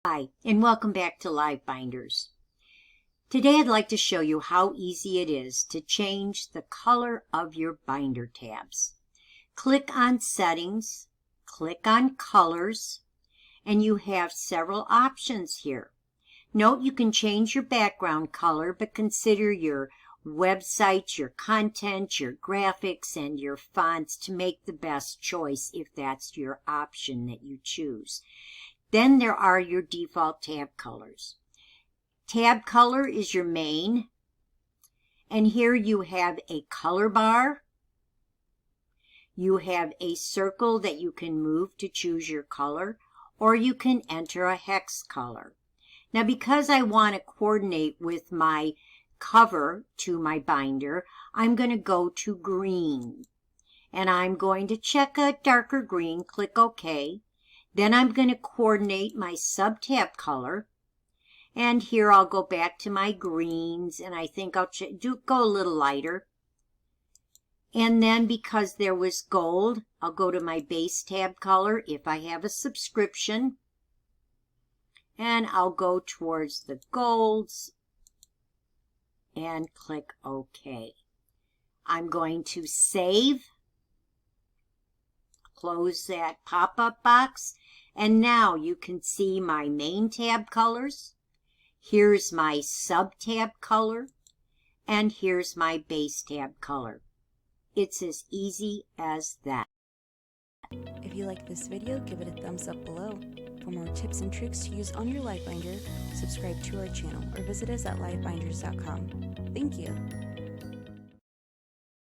Hi, and welcome back to LiveBinders. Today I'd like to show you how easy it is to change the color of your binder tabs. Click on Settings, click on Colors, and you have several options here. Note you can change your background color, but consider your website, your content, your graphics, and your fonts to make the best choice if that's your option that you choose. Then there are your default tab colors. Tab color is your main, and here you have a color bar. You have a circle that you can move to choose your color, or you can enter a hex color. Now, because I want to coordinate with my cover to my binder, I'm going to go to green, and I'm going to check a darker green, click OK. Then I'm going to coordinate my subtab color. And here I'll go back to my greens, and I think I'll go a little lighter. And then because there was gold, I'll go to my base tab color if I have a subscription. And I'll go towards the golds and click OK. I'm going to save. Close that pop-up box. And now you can see my main tab colors. Here's my sub-tab color. And here's my base tab color. It's as easy as that. If you like this video, give it a thumbs up below. For more tips and tricks to use on your LiveBinder, subscribe to our channel or visit us at livebinders.com. Thank you.